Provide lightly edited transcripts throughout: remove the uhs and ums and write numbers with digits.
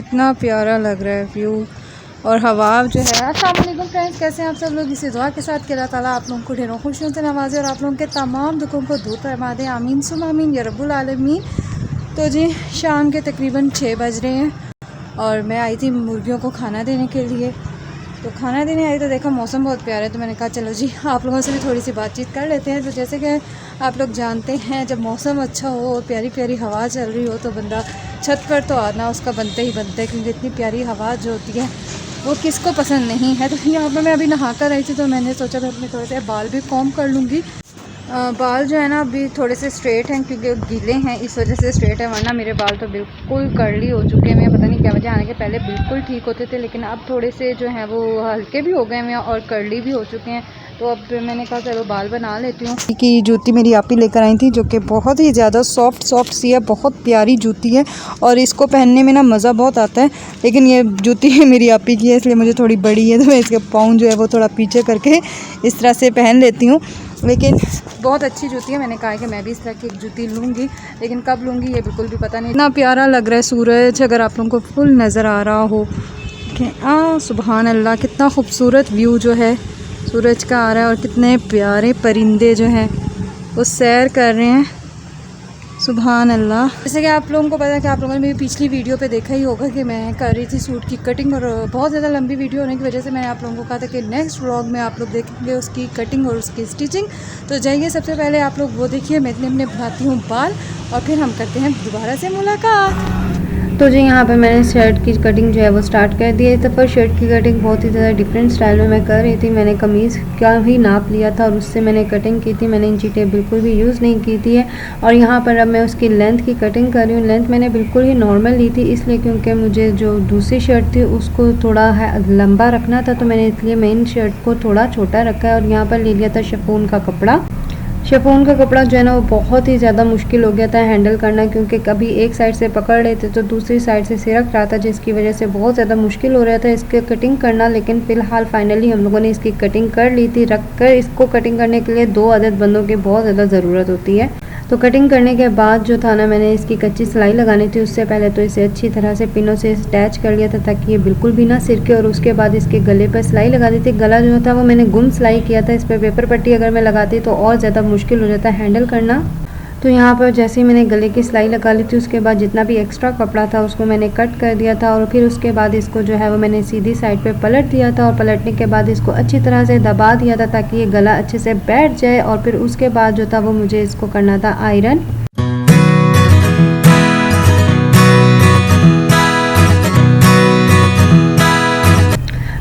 कितना प्यारा लग रहा है व्यू और हवा जो है। अस्सलाम वालेकुम फ्रेंड्स, कैसे हैं आप सब लोग। इसी दुआ के साथ कि अल्लाह ताला आप लोगों को ढेरों खुशियों से नवाजे और आप लोगों के तमाम दुखों को दूर फरमा दे। आमीन सुम आमीन या रब्बुल आलमीन। तो जी शाम के तकरीबन 6 बज रहे हैं और मैं आई थी मुर्गियों को खाना देने के लिए। तो खाना देने आई तो देखा मौसम बहुत प्यारा है, तो मैंने कहा चलो जी आप लोगों से भी थोड़ी सी बातचीत कर लेते हैं। तो जैसे कि आप लोग जानते हैं, जब मौसम अच्छा हो और प्यारी प्यारी हवा चल रही हो तो बंदा छत पर तो आना उसका बनते ही बनते हैं, क्योंकि इतनी प्यारी हवा जो होती है वो किसको पसंद नहीं है। तो यहाँ पर मैं अभी नहा कर आई थी तो मैंने सोचा मैं अपने थोड़े से बाल भी कॉम्ब कर लूँगी। बाल जो है ना अभी थोड़े से स्ट्रेट हैं क्योंकि गीले हैं, इस वजह से स्ट्रेट है, वरना मेरे बाल तो बिल्कुल कर्ली हो चुके हैं। पता नहीं क्या वजह, आने के पहले बिल्कुल ठीक होते थे लेकिन अब थोड़े से जो हैं वो हल्के भी हो गए हैं और कर्ली भी हो चुके हैं। तो अब मैंने कहा चलो बाल बना लेती हूँ। कि जूती मेरी आपी लेकर आई थी जो कि बहुत ही ज़्यादा सॉफ्ट सी है, बहुत प्यारी जूती है और इसको पहनने में ना मज़ा बहुत आता है। लेकिन ये जूती मेरी आपी की है इसलिए मुझे थोड़ी बड़ी है, तो मैं इसके पाँव जो है वो थोड़ा पीछे करके इस तरह से पहन लेती हूँ। लेकिन बहुत अच्छी जूती है, मैंने कहा है कि मैं भी इस तरह की एक जूती लूँगी, लेकिन कब लूँगी ये बिल्कुल भी पता नहीं। इतना प्यारा लग रहा है सूरज, अगर आप लोगों को फुल नज़र आ रहा हो। सुभान अल्लाह, कितना खूबसूरत व्यू जो है सूरज का आ रहा है और कितने प्यारे परिंदे जो हैं वो सैर कर रहे हैं। सुभान अल्लाह। जैसे कि आप लोगों को पता है कि आप लोगों ने मेरी पिछली वीडियो पे देखा ही होगा कि मैं कर रही थी सूट की कटिंग, और बहुत ज़्यादा लंबी वीडियो होने की वजह से मैंने आप लोगों को कहा था कि नेक्स्ट व्लॉग में आप लोग देखेंगे उसकी कटिंग और उसकी स्टिचिंग। तो जाइए सबसे पहले आप लोग वो देखिए, मैं इतने बनाती हूँ बाल और फिर हम करते हैं दोबारा से मुलाकात। तो जी यहाँ पे मैंने शर्ट की कटिंग जो है वो स्टार्ट कर दी है। तो पर शर्ट की कटिंग बहुत ही ज़्यादा डिफरेंट स्टाइल में मैं कर रही थी। मैंने कमीज़ का ही नाप लिया था और उससे मैंने कटिंग की थी। मैंने इंची टेप बिल्कुल भी यूज़ नहीं की थी है। और यहाँ पर अब मैं उसकी लेंथ की कटिंग कर रही हूँ। लेंथ मैंने बिल्कुल ही नॉर्मल ली थी, इसलिए क्योंकि मुझे जो दूसरी शर्ट थी उसको थोड़ा लंबा रखना था, तो मैंने इसलिए मेन शर्ट को थोड़ा छोटा रखा है। और यहाँ पर ले लिया था शिफॉन का कपड़ा। शिफॉन का कपड़ा जो है ना वो बहुत ही ज़्यादा मुश्किल हो गया था हैंडल करना, क्योंकि कभी एक साइड से पकड़ रहे थे तो दूसरी साइड से सिरक रहा था, जिसकी वजह से बहुत ज़्यादा मुश्किल हो रहा था इसके कटिंग करना। लेकिन फ़िलहाल फाइनली हम लोगों ने इसकी कटिंग कर ली थी। रख कर इसको कटिंग करने के लिए 2 अदद बंदों की बहुत ज़्यादा ज़रूरत होती है। तो कटिंग करने के बाद जो था ना, मैंने इसकी कच्ची सिलाई लगानी थी, उससे पहले तो इसे अच्छी तरह से पिनों से अटैच कर लिया था ताकि ये बिल्कुल भी ना सिरके। और उसके बाद इसके गले पर सिलाई लगा दी थी। गला जो था वो मैंने गुम सिलाई किया था, इस पर पेपर पट्टी अगर मैं लगाती तो और ज़्यादा मुश्किल हो जाता है हैंडल करना। तो यहाँ पर जैसे ही मैंने गले की सिलाई लगा ली थी, उसके बाद जितना भी एक्स्ट्रा कपड़ा था उसको मैंने कट कर दिया था और फिर उसके बाद इसको जो है वो मैंने सीधी साइड पे पलट दिया था। और पलटने के बाद इसको अच्छी तरह से दबा दिया था ताकि ये गला अच्छे से बैठ जाए। और फिर उसके बाद जो था वो मुझे इसको करना था आयरन।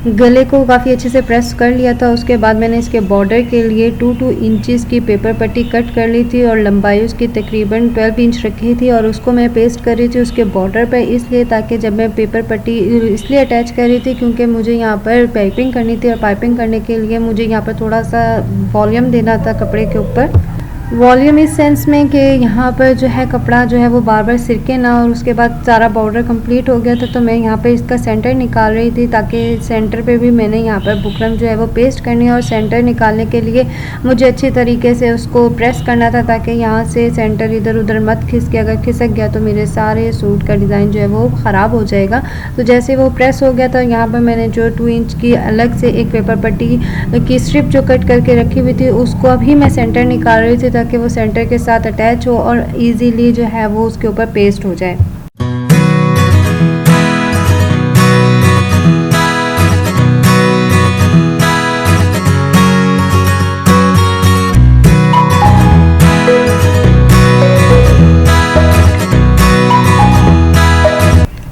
गले को काफ़ी अच्छे से प्रेस कर लिया था। उसके बाद मैंने इसके बॉर्डर के लिए 2 इंचेस की पेपर पट्टी कट कर ली थी और लंबाई उसकी तकरीबन 12 इंच रखी थी। और उसको मैं पेस्ट कर रही थी उसके बॉर्डर पे, इसलिए ताकि जब मैं पेपर पट्टी इसलिए अटैच कर रही थी क्योंकि मुझे यहाँ पर पाइपिंग करनी थी। और पाइपिंग करने के लिए मुझे यहाँ पर थोड़ा सा वॉल्यूम देना था कपड़े के ऊपर। वॉल्यूम इस सेंस में कि यहाँ पर जो है कपड़ा जो है वो बार बार सिरके ना। और उसके बाद सारा बॉर्डर कंप्लीट हो गया था, तो मैं यहाँ पे इसका सेंटर निकाल रही थी ताकि सेंटर पे भी मैंने यहाँ पर बुकरम जो है वो पेस्ट करनी है। और सेंटर निकालने के लिए मुझे अच्छी तरीके से उसको प्रेस करना था ताकि यहाँ से सेंटर इधर उधर मत खिसके। अगर खिसक गया तो मेरे सारे सूट का डिज़ाइन जो है वो ख़राब हो जाएगा। तो जैसे वो प्रेस हो गया था, यहाँ पर मैंने जो 2 इंच की अलग से एक पेपर पट्टी की स्ट्रिप जो कट करके रखी हुई थी उसको अभी मैं सेंटर निकाल रही थी ताकि वो सेंटर के साथ अटैच हो और इजीली जो है वो उसके ऊपर पेस्ट हो जाए।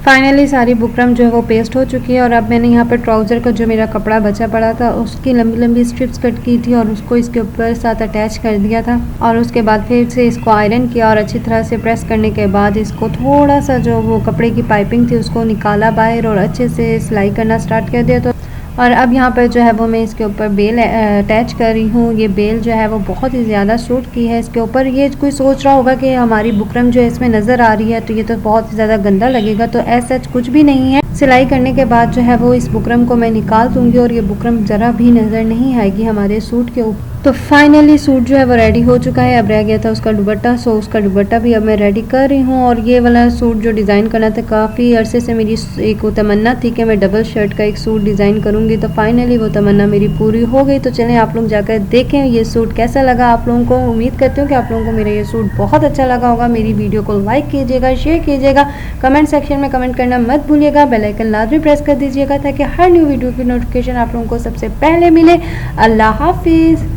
फाइनली सारी बुकरम जो है वो पेस्ट हो चुकी है। और अब मैंने यहाँ पर ट्राउज़र का जो मेरा कपड़ा बचा पड़ा था उसकी लंबी लंबी स्ट्रिप्स कट की थी और उसको इसके ऊपर साथ अटैच कर दिया था। और उसके बाद फिर से इसको आयरन किया और अच्छी तरह से प्रेस करने के बाद इसको थोड़ा सा जो वो कपड़े की पाइपिंग थी उसको निकाला बाहर और अच्छे से सिलाई करना स्टार्ट कर दिया। तो और अब यहाँ पर जो है वो मैं इसके ऊपर बेल अटैच कर रही हूँ। ये बेल जो है वो बहुत ही ज़्यादा सूट की है इसके ऊपर। ये कोई सोच रहा होगा कि हमारी बुकरम जो है इसमें नज़र आ रही है तो ये तो बहुत ही ज़्यादा गंदा लगेगा, तो ऐसा कुछ भी नहीं है। सिलाई करने के बाद जो है वो इस बुकरम को मैं निकाल दूँगी और ये बुकरम ज़रा भी नज़र नहीं आएगी हमारे सूट के ऊपर। तो फाइनली सूट जो है वो रेडी हो चुका है। अब रह गया था उसका दुपट्टा, सो उसका दुपट्टा भी अब मैं रेडी कर रही हूँ। और ये वाला सूट जो डिज़ाइन करना था, काफ़ी अरसे से मेरी एक वो तमन्ना थी कि मैं डबल शर्ट का एक सूट डिज़ाइन करूँगी, तो फाइनली वो तमन्ना मेरी पूरी हो गई। तो चलें आप लोग जाकर देखें ये सूट कैसा लगा आप लोगों को। उम्मीद करती हूँ कि आप लोगों को मेरा ये सूट बहुत अच्छा लगा होगा। मेरी वीडियो को लाइक कीजिएगा, शेयर कीजिएगा, कमेंट सेक्शन में कमेंट करना मत भूलिएगा, बेल आइकन लाजमी प्रेस कर दीजिएगा ताकि हर न्यू वीडियो की नोटिफिकेशन आप लोगों को सबसे पहले मिले। अल्लाह हाफिज़।